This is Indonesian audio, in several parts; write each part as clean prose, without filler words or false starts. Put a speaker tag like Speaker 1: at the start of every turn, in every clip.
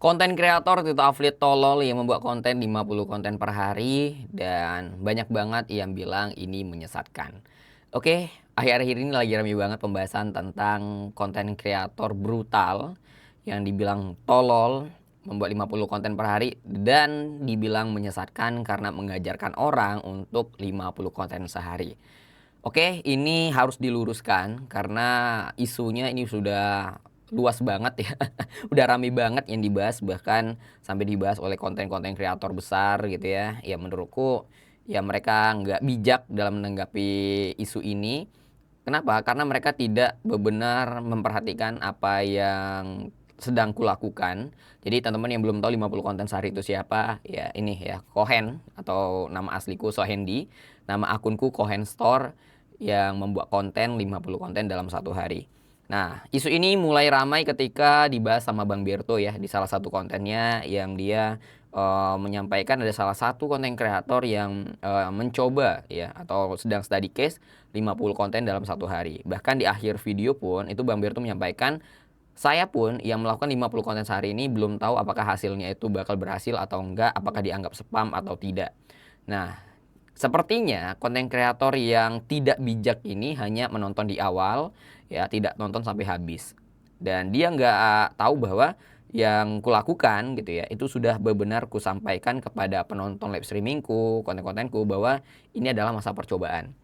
Speaker 1: Konten kreator atau affiliate tolol yang membuat konten 50 konten per hari dan banyak banget yang bilang ini menyesatkan. Oke, akhir-akhir ini lagi ramai banget pembahasan tentang konten kreator brutal yang dibilang tolol, membuat 50 konten per hari dan dibilang menyesatkan karena mengajarkan orang untuk 50 konten sehari. Oke, ini harus diluruskan karena isunya ini sudah luas banget ya. Udah rame banget yang dibahas, bahkan sampai dibahas oleh konten-konten kreator besar gitu ya. Ya menurutku ya mereka nggak bijak dalam menanggapi isu ini. Kenapa? Karena mereka tidak benar memperhatikan apa yang sedang kulakukan. Jadi teman-teman yang belum tahu 50 konten sehari itu siapa, ya ini ya Kohen atau nama asliku Sohendi, nama akunku Kohen Store yang membuat konten 50 konten dalam satu hari. Nah, isu ini mulai ramai ketika dibahas sama Bang Berto ya di salah satu kontennya yang dia menyampaikan ada salah satu konten kreator yang mencoba ya atau sedang study case 50 konten dalam satu hari. Bahkan di akhir video pun itu Bang Berto menyampaikan, saya pun yang melakukan 50 konten sehari ini belum tahu apakah hasilnya itu bakal berhasil atau enggak, apakah dianggap spam atau tidak. Nah, sepertinya konten kreator yang tidak bijak ini hanya menonton di awal, ya tidak nonton sampai habis. Dan dia nggak tahu bahwa yang kulakukan gitu ya, itu sudah benar-benar kusampaikan kepada penonton live streamingku, konten-kontenku bahwa ini adalah masa percobaan.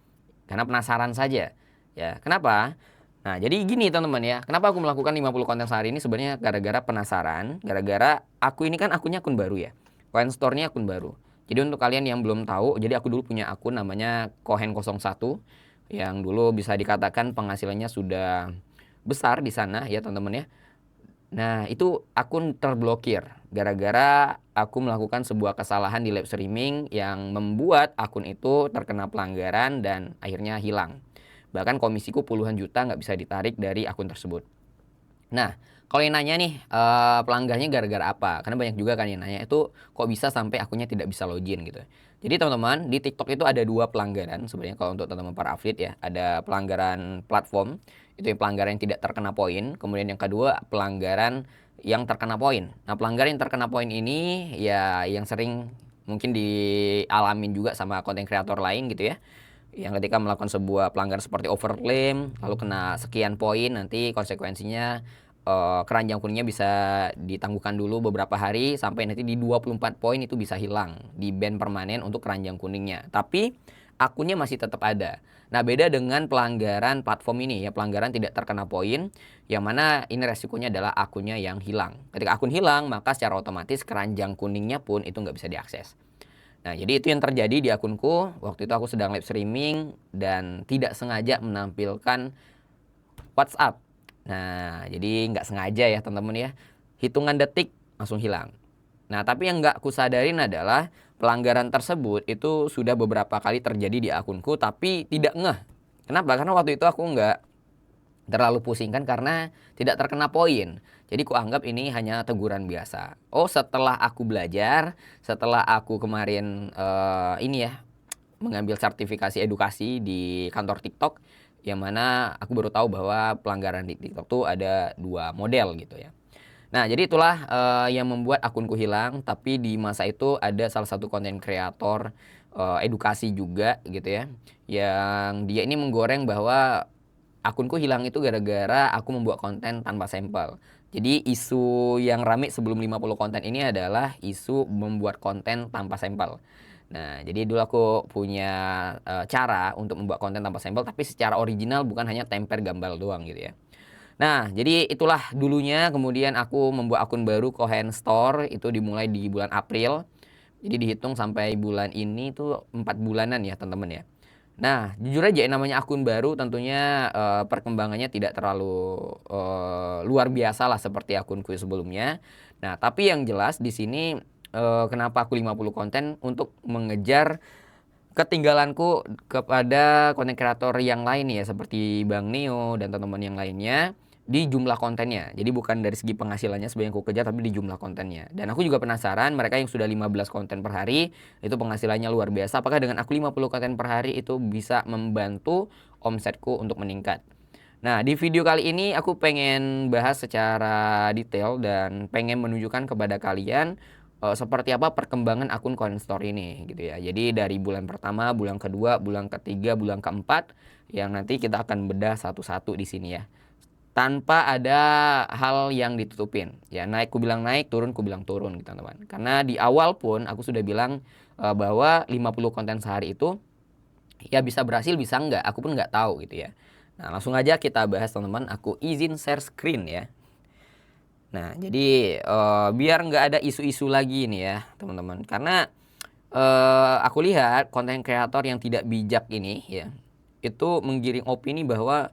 Speaker 1: Karena penasaran saja. Ya, kenapa? Nah, jadi gini teman-teman ya, kenapa aku melakukan 50 konten sehari ini sebenarnya gara-gara penasaran, gara-gara aku ini kan akunnya akun baru ya. Coin Store-nya akun baru. Jadi untuk kalian yang belum tahu, jadi aku dulu punya akun namanya Kohen01 yang dulu bisa dikatakan penghasilannya sudah besar di sana ya teman-teman ya. Nah, itu akun terblokir gara-gara aku melakukan sebuah kesalahan di live streaming yang membuat akun itu terkena pelanggaran dan akhirnya hilang. Bahkan komisiku puluhan juta nggak bisa ditarik dari akun tersebut. Nah, kalau yang nanya nih pelanggannya gara-gara apa? Karena banyak juga kan yang nanya itu kok bisa sampai akunnya tidak bisa login gitu. Jadi teman-teman di TikTok itu ada dua pelanggaran sebenarnya kalau untuk teman-teman para affiliate ya. Ada pelanggaran platform, itu yang pelanggaran yang tidak terkena poin. Kemudian yang kedua pelanggaran yang terkena poin. Nah pelanggaran yang terkena poin ini ya yang sering mungkin dialamin juga sama konten kreator lain gitu ya. Yang ketika melakukan sebuah pelanggaran seperti overclaim, lalu kena sekian poin, nanti konsekuensinya keranjang kuningnya bisa ditangguhkan dulu beberapa hari sampai nanti di 24 poin itu bisa hilang, di ban permanen untuk keranjang kuningnya. Tapi akunnya masih tetap ada. Nah, beda dengan pelanggaran platform ini ya, pelanggaran tidak terkena poin, yang mana ini resikonya adalah akunnya yang hilang. Ketika akun hilang, maka secara otomatis keranjang kuningnya pun itu nggak bisa diakses. Nah, jadi itu yang terjadi di akunku. Waktu itu aku sedang live streaming dan tidak sengaja menampilkan WhatsApp. Nah, jadi nggak sengaja ya teman-teman ya. Hitungan detik langsung hilang. Nah, tapi yang nggak kusadarin adalah pelanggaran tersebut itu sudah beberapa kali terjadi di akunku tapi tidak ngeh. Kenapa? Karena waktu itu aku nggak terlalu pusingkan karena tidak terkena poin. Jadi ku anggap ini hanya teguran biasa. Oh, setelah aku belajar, setelah aku kemarin ini ya mengambil sertifikasi edukasi di kantor TikTok, yang mana aku baru tahu bahwa pelanggaran di TikTok tuh ada dua model gitu ya. Nah, jadi itulah yang membuat akunku hilang. Tapi di masa itu ada salah satu konten kreator edukasi juga gitu ya, yang dia ini menggoreng bahwa akunku hilang itu gara-gara aku membuat konten tanpa sampel. Jadi isu yang rame sebelum 50 konten ini adalah isu membuat konten tanpa sampel. Nah, jadi dulu aku punya cara untuk membuat konten tanpa sampel tapi secara original, bukan hanya temper gambar doang gitu ya. Nah, jadi itulah dulunya, kemudian aku membuat akun baru Kohen Store itu dimulai di bulan April. Jadi dihitung sampai bulan ini tuh 4 bulanan ya teman-teman ya. Nah, jujur aja namanya akun baru tentunya perkembangannya tidak terlalu luar biasa lah seperti akunku sebelumnya. Nah, tapi yang jelas di sini kenapa aku 50 konten untuk mengejar ketinggalanku kepada konten kreator yang lain ya seperti Bang Neo dan teman-teman yang lainnya di jumlah kontennya. Jadi bukan dari segi penghasilannya sebenarnya aku kejar, tapi di jumlah kontennya. Dan aku juga penasaran mereka yang sudah 15 konten per hari itu penghasilannya luar biasa. Apakah dengan aku 50 konten per hari itu bisa membantu omsetku untuk meningkat? Nah, di video kali ini aku pengen bahas secara detail dan pengen menunjukkan kepada kalian, seperti apa perkembangan akun Coinstore ini gitu ya. Jadi dari bulan pertama, bulan kedua, bulan ketiga, bulan keempat, yang nanti kita akan bedah satu-satu di sini ya. Tanpa ada hal yang ditutupin. Ya naik ku bilang naik, turun ku bilang turun gitu teman-teman. Karena di awal pun aku sudah bilang, bahwa 50 konten sehari itu ya bisa berhasil bisa enggak, aku pun nggak tahu gitu ya. Nah langsung aja kita bahas teman-teman, aku izin share screen ya. Nah jadi biar nggak ada isu-isu lagi nih ya teman-teman. Karena aku lihat konten kreator yang tidak bijak ini ya, itu menggiring opini bahwa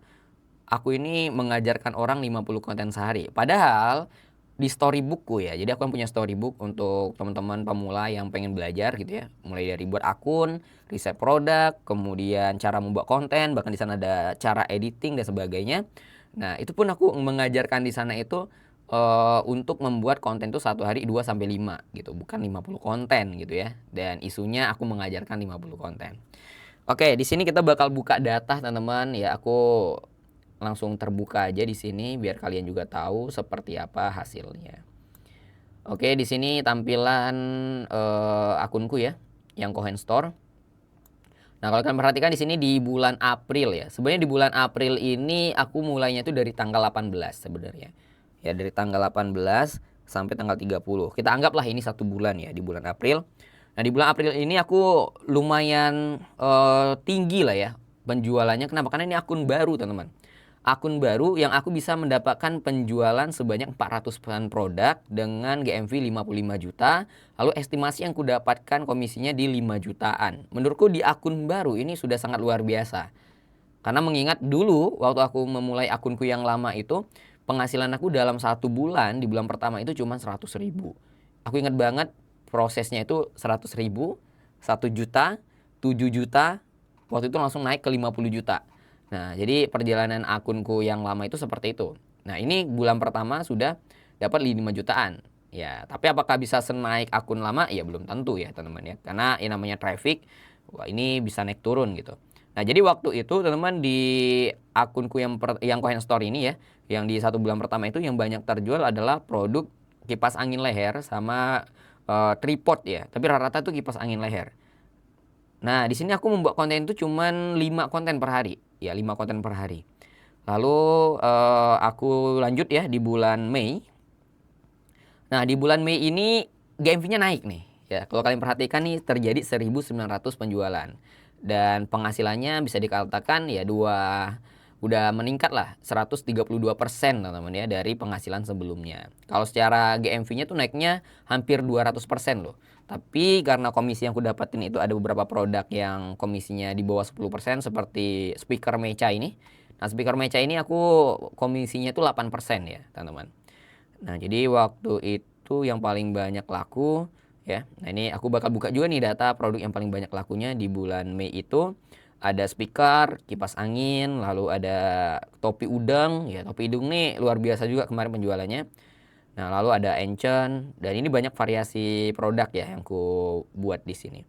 Speaker 1: aku ini mengajarkan orang 50 konten sehari. Padahal di storybookku ya, jadi aku kan punya storybook untuk teman-teman pemula yang pengen belajar gitu ya. Mulai dari buat akun, riset produk, kemudian cara membuat konten, bahkan di sana ada cara editing dan sebagainya. Nah, itu pun aku mengajarkan di sana itu untuk membuat konten tuh satu hari 2 sampai 5 gitu, bukan 50 konten gitu ya. Dan isunya aku mengajarkan 50 konten. Oke, di sini kita bakal buka data teman-teman ya. Aku langsung terbuka aja di sini biar kalian juga tahu seperti apa hasilnya. Oke, di sini tampilan akunku ya, yang Coinstore. Nah, kalau kalian perhatikan di sini di bulan April ya. Sebenarnya di bulan April ini aku mulainya itu dari tanggal 18 sebenarnya. Ya, dari tanggal 18 sampai tanggal 30. Kita anggaplah ini 1 bulan ya di bulan April. Nah, di bulan April ini aku lumayan tinggi lah ya penjualannya. Kenapa? Karena ini akun baru, teman-teman. Akun baru yang aku bisa mendapatkan penjualan sebanyak 400-an produk dengan GMV 55 juta. Lalu estimasi yang kudapatkan komisinya di 5 jutaan. Menurutku di akun baru ini sudah sangat luar biasa. Karena mengingat dulu waktu aku memulai akunku yang lama itu, penghasilan aku dalam 1 bulan, di bulan pertama itu cuma 100.000. Aku ingat banget prosesnya itu 100.000, 1 juta, 7 juta, waktu itu langsung naik ke 50 juta. Nah, jadi perjalanan akunku yang lama itu seperti itu. Nah, ini bulan pertama sudah dapat 5 jutaan. Ya, tapi apakah bisa senaik akun lama? Ya belum tentu ya, teman-teman ya. Karena yang namanya traffic, wah ini bisa naik turun gitu. Nah, jadi waktu itu teman-teman di akunku yang Coinstore ini ya, yang di 1 bulan pertama itu yang banyak terjual adalah produk kipas angin leher sama tripod ya. Tapi rata-rata itu kipas angin leher. Nah, di sini aku membuat konten itu cuman 5 konten per hari. Ya, 5 konten per hari. Lalu aku lanjut ya di bulan Mei. Nah, di bulan Mei ini GMV-nya naik nih. Ya, kalau kalian perhatikan nih terjadi 1.900 penjualan. Dan penghasilannya bisa dikatakan ya udah meningkat lah 132% teman-teman ya dari penghasilan sebelumnya. Kalau secara GMV-nya tuh naiknya hampir 200% loh. Tapi karena komisi yang aku dapetin itu ada beberapa produk yang komisinya di bawah 10% seperti speaker Mecha ini. Nah, speaker Mecha ini aku komisinya tuh 8% ya, teman-teman. Nah, jadi waktu itu yang paling banyak laku ya. Nah, ini aku bakal buka juga nih data produk yang paling banyak lakunya di bulan Mei itu. Ada speaker, kipas angin, lalu ada topi udang. Ya, topi udang nih luar biasa juga kemarin penjualannya. Nah, lalu ada Enchant dan ini banyak variasi produk ya yang aku buat di sini.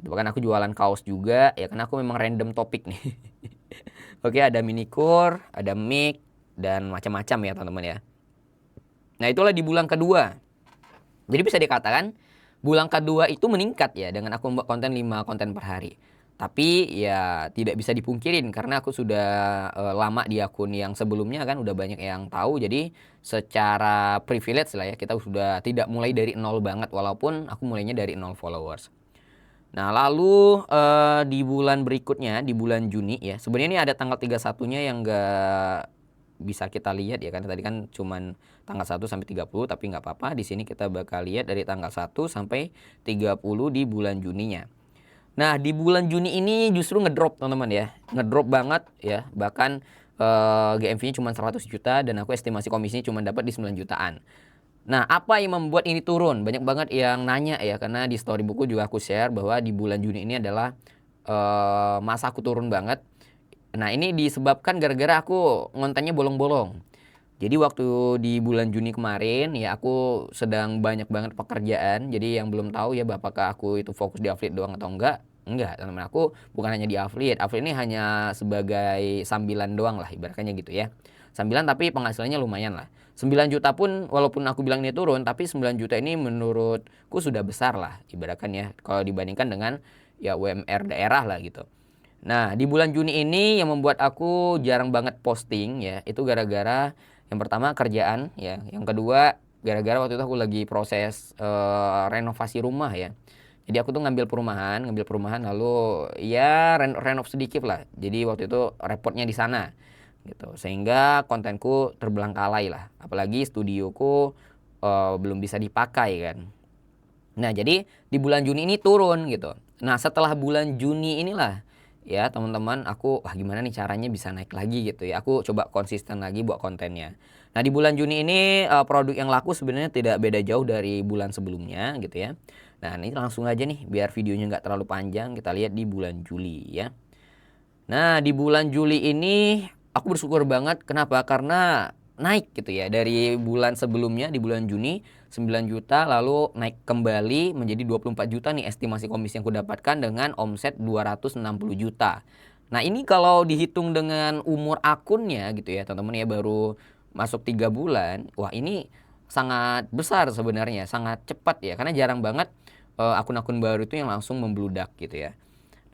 Speaker 1: Bahkan aku jualan kaos juga ya karena aku memang random topik nih. Oke, ada minikur, ada mic dan macam-macam ya, teman-teman ya. Nah, itulah di bulan kedua. Jadi bisa dikatakan bulan kedua itu meningkat ya dengan aku membuat konten 5 konten per hari. Tapi ya tidak bisa dipungkirin karena aku sudah lama di akun yang sebelumnya kan udah banyak yang tahu. Jadi secara privilege lah ya kita sudah tidak mulai dari nol banget walaupun aku mulainya dari 0 followers. Nah, lalu di bulan berikutnya di bulan Juni ya. Sebenarnya ini ada tanggal 31-nya yang enggak bisa kita lihat ya kan tadi kan cuman tanggal 1 sampai 30 tapi nggak apa-apa. Di sini kita bakal lihat dari tanggal 1 sampai 30 di bulan Juninya. Nah, di bulan Juni ini justru ngedrop teman-teman ya. Ngedrop banget ya. Bahkan GMV-nya cuma 100 juta dan aku estimasi komisinya cuma dapat di 9 jutaan. Nah, apa yang membuat ini turun? Banyak banget yang nanya ya karena di storybookku juga aku share bahwa di bulan Juni ini adalah masa aku turun banget. Nah, ini disebabkan gara-gara aku ngontennya bolong-bolong. Jadi waktu di bulan Juni kemarin ya aku sedang banyak banget pekerjaan. Jadi yang belum tahu ya apakah aku itu fokus di affiliate doang atau enggak. Enggak, teman-teman, aku bukan hanya di affiliate. Affiliate ini hanya sebagai sambilan doang lah ibaratnya gitu ya. Sambilan tapi penghasilannya lumayan lah. 9 juta pun walaupun aku bilang ini turun, tapi 9 juta ini menurutku sudah besar lah ibaratkan ya, kalau dibandingkan dengan ya UMR daerah lah gitu. Nah, di bulan Juni ini yang membuat aku jarang banget posting ya, itu gara-gara yang pertama kerjaan ya, yang kedua gara-gara waktu itu aku lagi proses renovasi rumah ya. Jadi aku tuh ngambil perumahan lalu ya renov sedikit lah. Jadi waktu itu repotnya di sana gitu. Sehingga kontenku terbelangkalai lah. Apalagi studioku belum bisa dipakai kan. Nah, jadi di bulan Juni ini turun gitu. Nah, setelah bulan Juni inilah ya teman-teman, aku wah gimana nih caranya bisa naik lagi gitu ya. Aku coba konsisten lagi buat kontennya. Nah, di bulan Juni ini produk yang laku sebenarnya tidak beda jauh dari bulan sebelumnya gitu ya. Nah, ini langsung aja nih biar videonya nggak terlalu panjang, kita lihat di bulan Juli ya. Nah, di bulan Juli ini aku bersyukur banget. Kenapa? Karena naik gitu ya. Dari bulan sebelumnya di bulan Juni 9 juta lalu naik kembali menjadi 24 juta nih estimasi komisi yang aku dapatkan dengan omset 260 juta. Nah, ini kalau dihitung dengan umur akunnya gitu ya, teman-teman ya, baru masuk 3 bulan. Wah, ini sangat besar sebenarnya, sangat cepat ya. Karena jarang banget akun-akun baru itu yang langsung membludak gitu ya.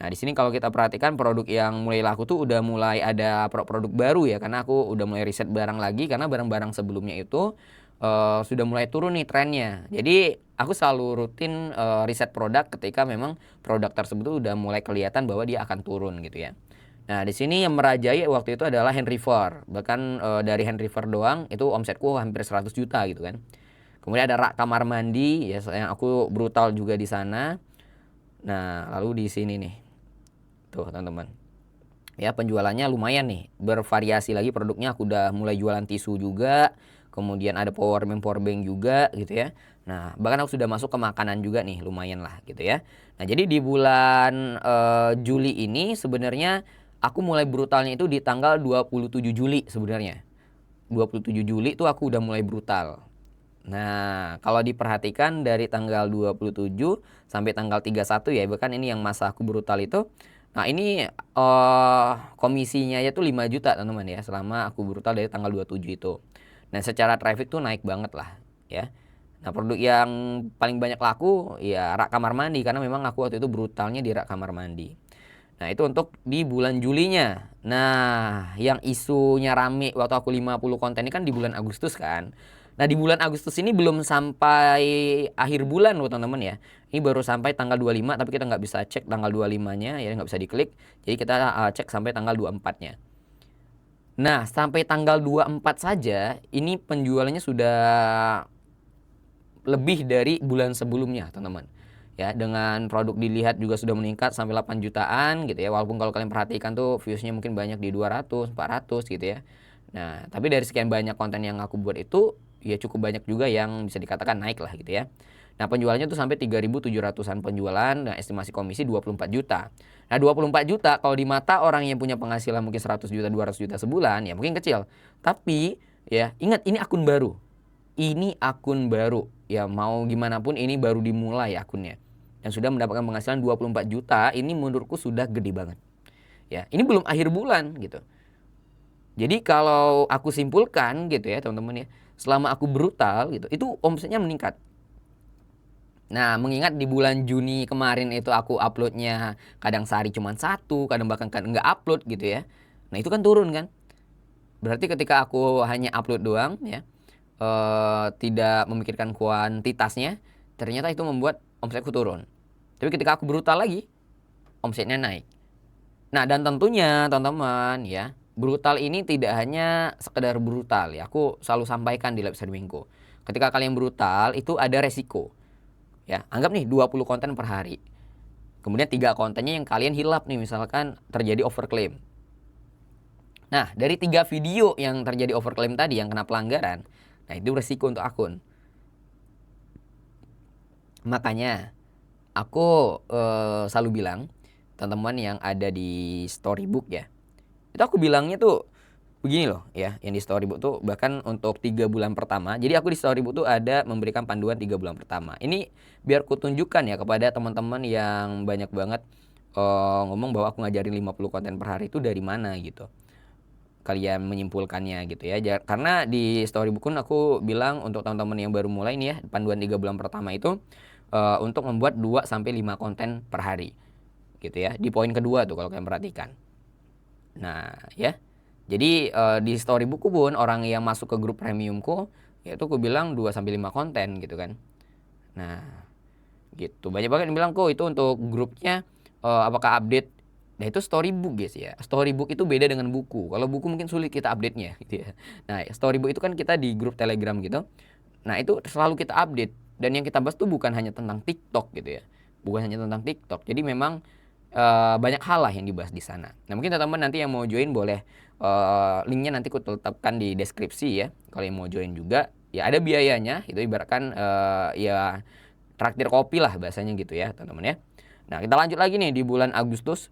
Speaker 1: Nah, di sini kalau kita perhatikan produk yang mulai laku tuh udah mulai ada produk baru ya, karena aku udah mulai riset barang lagi karena barang-barang sebelumnya itu sudah mulai turun nih trennya. Jadi aku selalu rutin riset produk ketika memang produk tersebut tuh udah mulai kelihatan bahwa dia akan turun gitu ya. Nah, di sini yang merajai waktu itu adalah Henry Ford. Bahkan dari Henry Ford doang itu omsetku hampir 100 juta gitu kan. Kemudian ada rak kamar mandi ya, yang aku brutal juga di sana. Nah, lalu di sini nih. Tuh teman-teman. Ya penjualannya lumayan nih. Bervariasi lagi produknya, aku udah mulai jualan tisu juga. Kemudian ada power bank juga gitu ya. Nah bahkan aku sudah masuk ke makanan juga nih, lumayan lah gitu ya. Nah jadi di bulan Juli ini sebenarnya aku mulai brutalnya itu di tanggal 27 Juli sebenarnya. 27 Juli tuh aku udah mulai brutal. Nah, kalau diperhatikan dari tanggal 27 sampai tanggal 31 ya, bahkan ini yang masa aku brutal itu. Nah, ini komisinya itu 5 juta teman-teman ya, selama aku brutal dari tanggal 27 itu. Nah, secara traffic tuh naik banget lah ya. Nah, produk yang paling banyak laku ya rak kamar mandi, karena memang aku waktu itu brutalnya di rak kamar mandi. Nah, itu untuk di bulan Julinya. Nah, yang isunya rame waktu aku 50 konten ini kan di bulan Agustus kan. Nah, di bulan Agustus ini belum sampai akhir bulan loh teman-teman ya. Ini baru sampai tanggal 25, tapi kita nggak bisa cek tanggal 25-nya ya, nggak bisa diklik. Jadi kita cek sampai tanggal 24-nya. Nah, sampai tanggal 24 saja ini penjualannya sudah lebih dari bulan sebelumnya teman-teman. Ya, dengan produk dilihat juga sudah meningkat sampai 8 jutaan gitu ya. Walaupun kalau kalian perhatikan tuh viewsnya mungkin banyak di 200, 400 gitu ya. Nah, tapi dari sekian banyak konten yang aku buat itu ya cukup banyak juga yang bisa dikatakan naik lah gitu ya. Nah, penjualannya tuh sampai 3.700-an penjualan dan estimasi komisi 24 juta. Nah, 24 juta kalau di mata orang yang punya penghasilan mungkin 100 juta, 200 juta sebulan ya mungkin kecil. Tapi ya ingat ini akun baru. Ini akun baru. Ya mau gimana pun ini baru dimulai akunnya. Dan sudah mendapatkan penghasilan 24 juta, ini menurutku sudah gede banget. Ya, ini belum akhir bulan gitu. Jadi kalau aku simpulkan gitu ya teman-teman ya, selama aku brutal gitu, itu omsetnya meningkat. Nah, mengingat di bulan Juni kemarin itu aku uploadnya kadang sehari cuma satu, kadang bahkan nggak upload gitu ya. Nah itu kan turun kan. Berarti ketika aku hanya upload doang ya, tidak memikirkan kuantitasnya, ternyata itu membuat omsetku turun. Tapi ketika aku brutal lagi, omsetnya naik. Nah, dan tentunya teman-teman ya, brutal ini tidak hanya sekedar brutal ya. Aku selalu sampaikan di live streamingku. Ketika kalian brutal itu ada resiko. Ya, anggap nih 20 konten per hari. Kemudian 3 kontennya yang kalian hilap nih, misalkan terjadi overclaim. Nah, dari 3 video yang terjadi overclaim tadi yang kena pelanggaran, nah itu resiko untuk akun. Makanya aku selalu bilang teman-teman yang ada di Storybook ya, itu aku bilangnya tuh begini loh ya, yang di Storybook tuh bahkan untuk 3 bulan pertama. Jadi aku di Storybook tuh ada memberikan panduan 3 bulan pertama. Ini biar ku tunjukkan ya kepada teman-teman yang banyak banget ngomong bahwa aku ngajarin 50 konten per hari itu dari mana gitu. Kalian menyimpulkannya gitu ya. Karena di storybook pun aku bilang untuk teman-teman yang baru mulai nih ya, panduan 3 bulan pertama itu untuk membuat 2 sampai 5 konten per hari. Gitu ya. Di poin kedua tuh kalau kalian perhatikan. Nah, ya. Jadi di storybook pun orang yang masuk ke grup premiumku yaitu aku bilang 2 sampai 5 konten gitu kan. Nah, gitu. Banyak banget yang bilang kok itu untuk grupnya apakah update. Nah itu storybook guys ya. Storybook itu beda dengan buku. Kalau buku mungkin sulit kita update-nya gitu ya. Nah storybook itu kan kita di grup Telegram gitu. Nah itu selalu kita update. Dan yang kita bahas tuh bukan hanya tentang TikTok gitu ya. Bukan hanya tentang TikTok. Jadi memang banyak hal lah yang dibahas di sana. Nah mungkin teman-teman nanti yang mau join boleh linknya nanti aku tetapkan di deskripsi ya. Kalau yang mau join juga ya ada biayanya. Itu ibaratkan ya traktir kopi lah bahasanya gitu ya teman-teman ya. Nah kita lanjut lagi nih di bulan Agustus.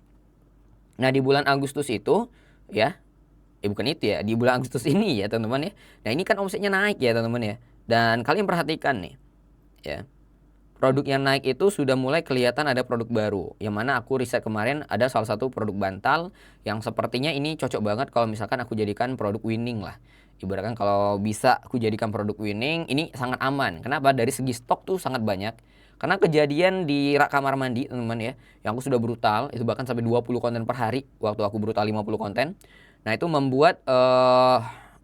Speaker 1: Nah di bulan Agustus itu ya, bukan itu ya, di bulan Agustus ini ya teman-teman ya. Nah ini kan omsetnya naik ya teman-teman ya. Dan kalian perhatikan nih ya, produk yang naik itu sudah mulai kelihatan ada produk baru. Yang mana aku riset kemarin ada salah satu produk bantal yang sepertinya ini cocok banget kalau misalkan aku jadikan produk winning lah. Ibaratkan kalau bisa aku jadikan produk winning, ini sangat aman. Kenapa? Dari segi stok tuh sangat banyak. Karena kejadian di rak kamar mandi teman-teman ya, yang aku sudah brutal, itu bahkan sampai 20 konten per hari waktu aku brutal 50 konten. Nah itu membuat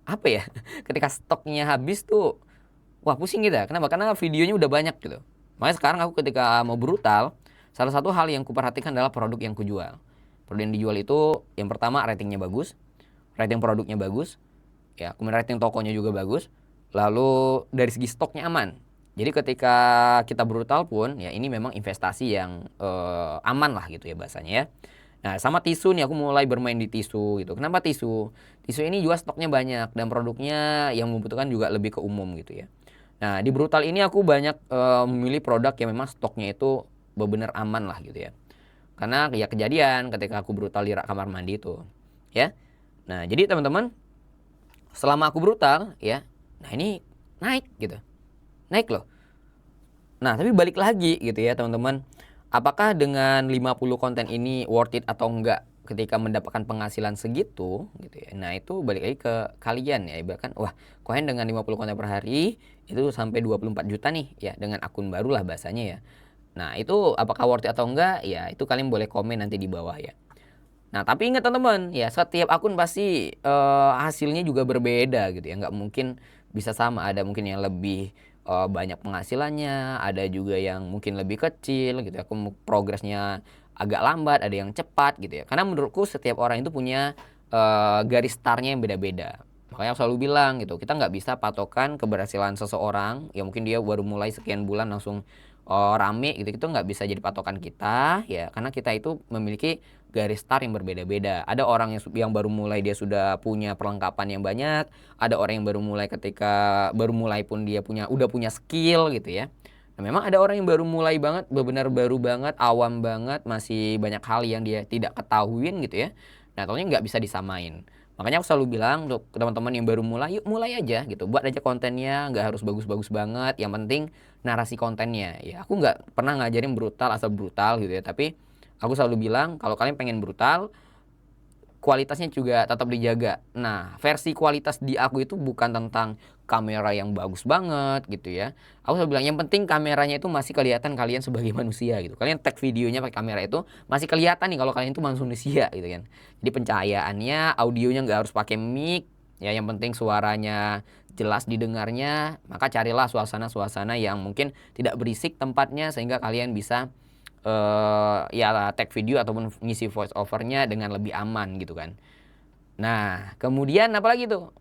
Speaker 1: apa ya, ketika stoknya habis tuh, wah pusing kita. Kenapa? Karena videonya udah banyak gitu. Makanya sekarang aku ketika mau brutal, salah satu hal yang kuperhatikan adalah produk yang kujual. Produk yang dijual itu yang pertama ratingnya bagus, rating produknya bagus, ya kemudian rating tokonya juga bagus, lalu dari segi stoknya aman. Jadi ketika kita brutal pun ya ini memang investasi yang aman lah gitu ya bahasanya ya. Nah sama tisu nih aku mulai bermain di tisu gitu. Kenapa tisu? Tisu ini juga stoknya banyak dan produknya yang membutuhkan juga lebih ke umum gitu ya. Nah di brutal ini aku banyak memilih produk yang memang stoknya itu benar-benar aman lah gitu ya. Karena ya kejadian ketika aku brutal di rak kamar mandi itu ya. Nah jadi teman-teman selama aku brutal ya, nah ini naik gitu. Naik loh. Nah, tapi balik lagi gitu ya, teman-teman. Apakah dengan 50 konten ini worth it atau enggak ketika mendapatkan penghasilan segitu gitu ya. Nah, itu balik lagi ke kalian ya. Ibaratkan wah, kohen dengan 50 konten per hari itu sampai 24 juta nih ya dengan akun baru lah bahasanya ya. Nah, itu apakah worth it atau enggak? Ya, itu kalian boleh komen nanti di bawah ya. Nah, tapi ingat teman-teman, ya setiap akun pasti hasilnya juga berbeda gitu ya. Nggak mungkin bisa sama. Ada mungkin yang lebih banyak penghasilannya, ada juga yang mungkin lebih kecil gitu ya. Progresnya agak lambat, ada yang cepat gitu ya. Karena menurutku setiap orang itu punya garis startnya yang beda-beda. Makanya aku selalu bilang gitu, kita nggak bisa patokan keberhasilan seseorang. Ya mungkin dia baru mulai sekian bulan langsung rame gitu, itu nggak bisa jadi patokan kita ya. Karena kita itu memiliki garis start yang berbeda-beda. Ada orang yang baru mulai dia sudah punya perlengkapan yang banyak, ada orang yang baru mulai ketika baru mulai pun dia udah punya skill gitu ya. Nah, memang ada orang yang baru mulai banget, benar-benar baru banget, awam banget, masih banyak hal yang dia tidak ketahuin gitu ya. Nah, tentunya nggak bisa disamain. Makanya aku selalu bilang untuk teman-teman yang baru mulai, yuk mulai aja gitu. Buat aja kontennya, nggak harus bagus-bagus banget. Yang penting narasi kontennya. Ya, aku nggak pernah ngajarin brutal asal brutal gitu ya. Tapi aku selalu bilang kalau kalian pengen brutal, kualitasnya juga tetap dijaga. Nah, versi kualitas di aku itu bukan tentang kamera yang bagus banget gitu ya. Aku selalu bilang yang penting kameranya itu masih kelihatan kalian sebagai manusia gitu. Kalian tag videonya pakai kamera itu masih kelihatan nih kalau kalian itu manusia gitu kan. Jadi pencahayaannya, audionya nggak harus pakai mic. Ya, yang penting suaranya jelas didengarnya. Maka carilah suasana-suasana yang mungkin tidak berisik tempatnya sehingga kalian bisa ya tag video ataupun ngisi voice overnya dengan lebih aman gitu kan. Nah kemudian apalagi tuh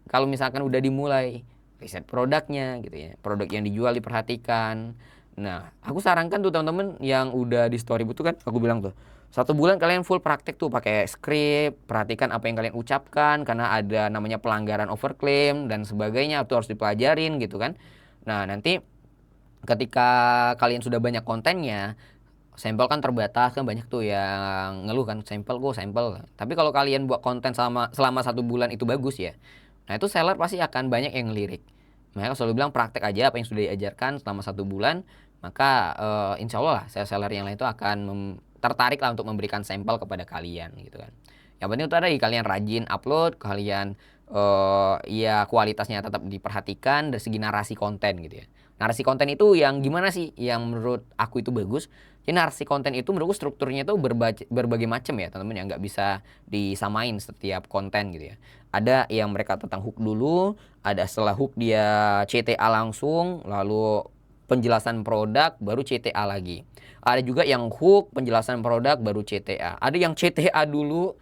Speaker 1: kalau misalkan udah dimulai riset produknya gitu ya, produk yang dijual diperhatikan. Nah aku sarankan tuh teman-teman yang udah di storybook tuh kan aku bilang tuh 1 bulan kalian full praktek tuh pakai script, perhatikan apa yang kalian ucapkan karena ada namanya pelanggaran overclaim dan sebagainya itu harus dipelajarin gitu kan. Nah nanti ketika kalian sudah banyak kontennya, sampel kan terbatas kan banyak tuh yang ngeluh kan sampel. Tapi kalau kalian buat konten selama 1 bulan itu bagus ya. Nah itu seller pasti akan banyak yang ngelirik. Makanya aku selalu bilang praktek aja apa yang sudah diajarkan selama 1 bulan. Maka insya Allah lah seller yang lain itu akan tertarik lah untuk memberikan sampel kepada kalian gitu kan. Yang penting itu tadi kalian rajin upload, kalian ya kualitasnya tetap diperhatikan dari segi narasi konten gitu ya. Narasi konten itu yang gimana sih yang menurut aku itu bagus? Jadi narasi konten itu menurutku strukturnya itu berbagai macam ya teman-teman, yang nggak bisa disamain setiap konten gitu ya. Ada yang mereka tentang hook dulu, ada setelah hook dia CTA langsung, lalu penjelasan produk baru CTA lagi. Ada juga yang hook penjelasan produk baru CTA. Ada yang CTA dulu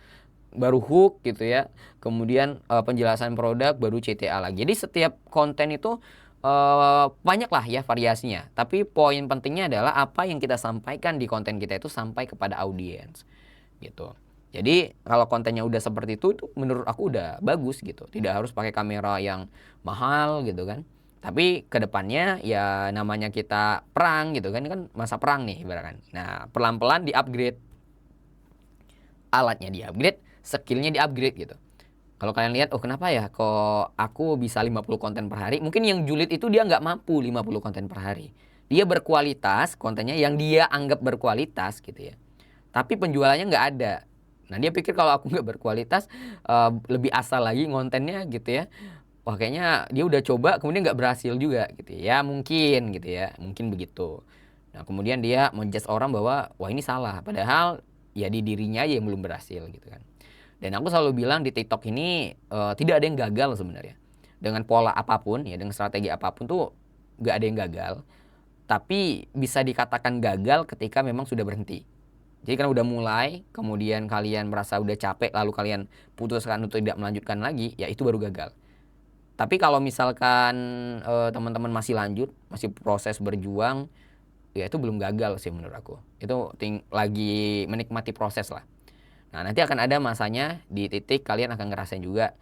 Speaker 1: baru hook gitu ya. Kemudian penjelasan produk baru CTA lagi. Jadi setiap konten itu banyak lah ya variasinya. Tapi poin pentingnya adalah apa yang kita sampaikan di konten kita itu sampai kepada audiens gitu. Jadi kalau kontennya udah seperti itu menurut aku udah bagus gitu. Tidak harus pakai kamera yang mahal gitu kan. Tapi kedepannya ya namanya kita perang gitu kan. Ini kan masa perang nih ibaratkan. Nah pelan-pelan di-upgrade. Alatnya di-upgrade, skillnya di-upgrade gitu. Kalau kalian lihat, oh kenapa ya kok aku bisa 50 konten per hari. Mungkin yang julid itu dia nggak mampu 50 konten per hari. Dia berkualitas kontennya yang dia anggap berkualitas gitu ya. Tapi penjualannya nggak ada. Nah dia pikir kalau aku nggak berkualitas, lebih asal lagi kontennya gitu ya. Wah kayaknya dia udah coba kemudian nggak berhasil juga gitu ya. Mungkin gitu ya, mungkin begitu. Nah kemudian dia menjudge orang bahwa wah ini salah. Padahal ya di dirinya aja yang belum berhasil gitu kan. Dan aku selalu bilang di TikTok ini tidak ada yang gagal sebenarnya. Dengan pola apapun ya, dengan strategi apapun tuh nggak ada yang gagal. Tapi bisa dikatakan gagal ketika memang sudah berhenti. Jadi kan udah mulai, kemudian kalian merasa udah capek, lalu kalian putuskan untuk tidak melanjutkan lagi, ya itu baru gagal. Tapi kalau misalkan teman-teman masih lanjut, masih proses berjuang, ya itu belum gagal sih menurut aku. Itu lagi menikmati proses lah. Nah nanti akan ada masanya di titik kalian akan ngerasain juga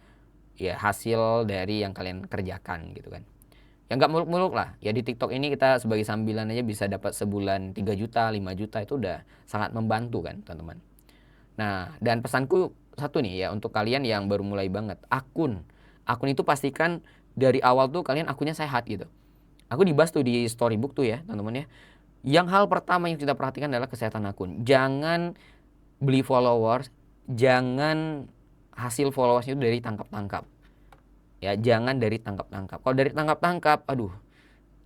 Speaker 1: ya hasil dari yang kalian kerjakan gitu kan. Ya nggak muluk-muluk lah. Ya di TikTok ini kita sebagai sambilan aja bisa dapat sebulan 3 juta, 5 juta itu udah sangat membantu kan teman-teman. Nah dan pesanku satu nih ya untuk kalian yang baru mulai banget. Akun itu pastikan dari awal tuh kalian akunnya sehat gitu. Aku dibahas tuh di storybook tuh ya teman-teman ya. Yang hal pertama yang kita perhatikan adalah kesehatan akun. Jangan beli followers, jangan hasil followersnya itu dari tangkap-tangkap. Ya jangan dari tangkap-tangkap. Kalau dari tangkap-tangkap, aduh,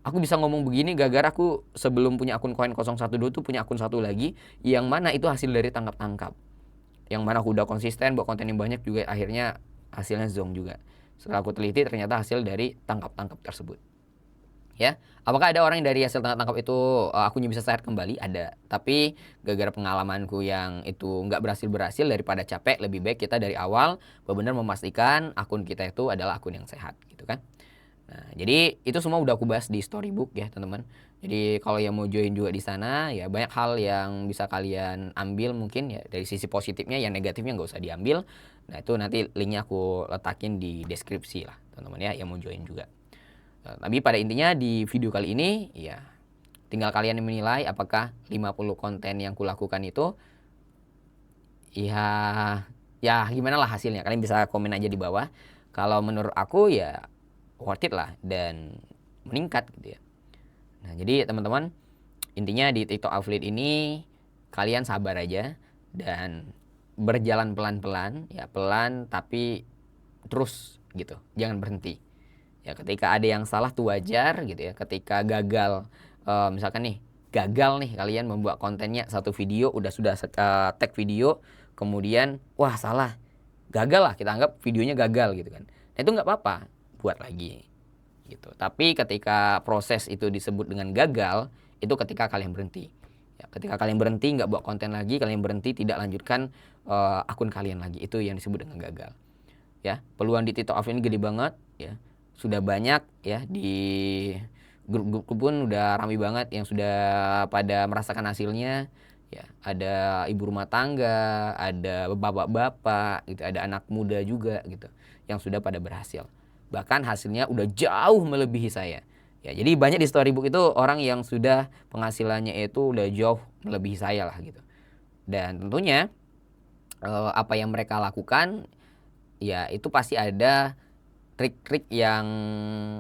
Speaker 1: aku bisa ngomong begini gara-gara aku sebelum punya akun koin 012 tuh punya akun satu lagi yang mana itu hasil dari tangkap-tangkap. Yang mana aku udah konsisten buat konten yang banyak juga akhirnya hasilnya zonk juga. Setelah aku teliti ternyata hasil dari tangkap-tangkap tersebut. Ya, apakah ada orang yang dari hasil tangkap-tangkap itu akunnya bisa sehat kembali? Ada. Tapi gara-gara pengalamanku yang itu nggak berhasil daripada capek, lebih baik kita dari awal benar-benar memastikan akun kita itu adalah akun yang sehat gitu kan. Nah, jadi itu semua udah aku bahas di storybook ya teman-teman. Jadi kalau yang mau join juga di sana ya banyak hal yang bisa kalian ambil mungkin ya dari sisi positifnya, yang negatifnya nggak usah diambil. Nah itu nanti linknya aku letakin di deskripsi lah teman-teman ya yang mau join juga. Nah, tapi pada intinya di video kali ini ya tinggal kalian yang menilai apakah 50 konten yang kulakukan itu ya gimana lah hasilnya. Kalian bisa komen aja di bawah. Kalau menurut aku ya worth it lah dan meningkat gitu ya. Nah jadi teman-teman intinya di TikTok Affiliate ini kalian sabar aja dan berjalan pelan-pelan ya, pelan tapi terus gitu, jangan berhenti. Ya ketika ada yang salah tuh wajar gitu ya. Ketika gagal, misalkan nih gagal nih kalian membuat kontennya satu video sudah tag video, kemudian wah salah, gagal lah, kita anggap videonya gagal gitu kan. Nah itu nggak apa-apa, buat lagi gitu. Tapi ketika proses itu disebut dengan gagal, itu ketika kalian berhenti. Ya, ketika kalian berhenti nggak buat konten lagi, kalian berhenti tidak lanjutkan akun kalian lagi, itu yang disebut dengan gagal. Ya peluang di TikTok Affiliate ini gede banget ya. Sudah banyak ya di grup-grup pun udah ramai banget yang sudah pada merasakan hasilnya ya. Ada ibu rumah tangga, ada bapak-bapak gitu, ada anak muda juga gitu yang sudah pada berhasil. Bahkan hasilnya udah jauh melebihi saya. Ya, jadi banyak di storybook itu orang yang sudah penghasilannya itu udah jauh melebihi saya lah gitu. Dan tentunya apa yang mereka lakukan ya itu pasti ada trik-trik yang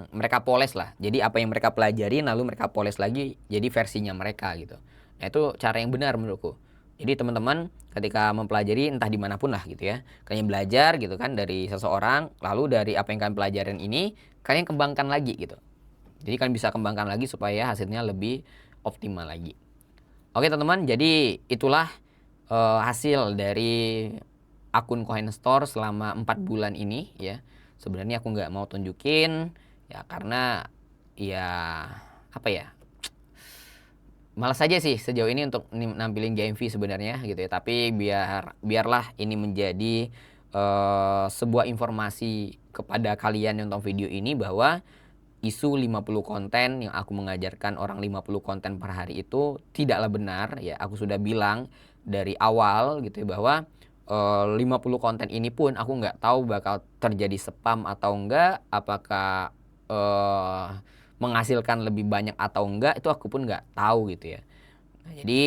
Speaker 1: mereka poles lah. Jadi apa yang mereka pelajarin lalu mereka poles lagi jadi versinya mereka gitu. Nah itu cara yang benar menurutku. Jadi teman-teman ketika mempelajari entah dimanapun lah gitu ya, kalian belajar gitu kan dari seseorang, lalu dari apa yang kalian pelajarin ini, kalian kembangkan lagi gitu. Jadi kalian bisa kembangkan lagi supaya hasilnya lebih optimal lagi. Oke teman-teman, jadi itulah hasil dari akun Coinstore selama 4 bulan ini ya. Sebenarnya aku nggak mau tunjukin ya karena ya apa ya, malas aja sih sejauh ini untuk nampilin GMV sebenarnya gitu ya. Tapi biarlah ini menjadi sebuah informasi kepada kalian yang nonton video ini bahwa isu 50 konten yang aku mengajarkan orang 50 konten per hari itu tidaklah benar ya. Aku sudah bilang dari awal gitu ya bahwa 50 konten ini pun aku nggak tahu bakal terjadi spam atau enggak, apakah menghasilkan lebih banyak atau enggak, itu aku pun nggak tahu gitu ya. Nah, jadi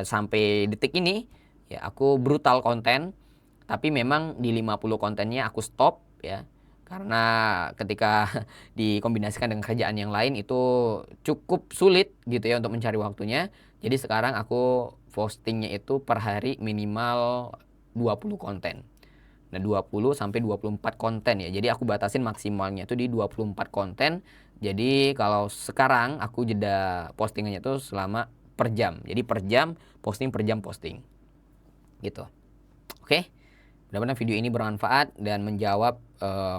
Speaker 1: sampai detik ini ya aku brutal konten, tapi memang di 50 kontennya aku stop ya. Karena ketika dikombinasikan dengan kerjaan yang lain itu cukup sulit gitu ya untuk mencari waktunya. Jadi sekarang aku postingnya itu per hari minimal 20 konten. Nah 20 sampai 24 konten ya. Jadi aku batasin maksimalnya itu di 24 konten. Jadi kalau sekarang aku jeda postingannya itu selama per jam. Jadi per jam posting, per jam posting. Gitu. Oke. Mudah-mudahan video ini bermanfaat dan menjawab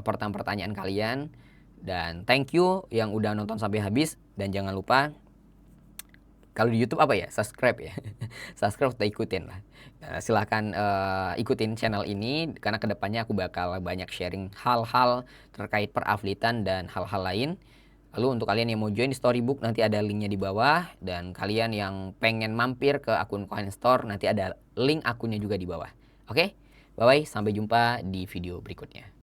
Speaker 1: pertanyaan-pertanyaan kalian. Dan thank you yang udah nonton sampai habis. Dan jangan lupa, kalau di YouTube apa ya? Subscribe ya. Subscribe atau ikutin lah. Nah, silahkan ikutin channel ini karena kedepannya aku bakal banyak sharing hal-hal terkait peraflitan dan hal-hal lain. Lalu untuk kalian yang mau join di Storybook nanti ada linknya di bawah, dan kalian yang pengen mampir ke akun Coinstore nanti ada link akunnya juga di bawah. Oke, bye bye, sampai jumpa di video berikutnya.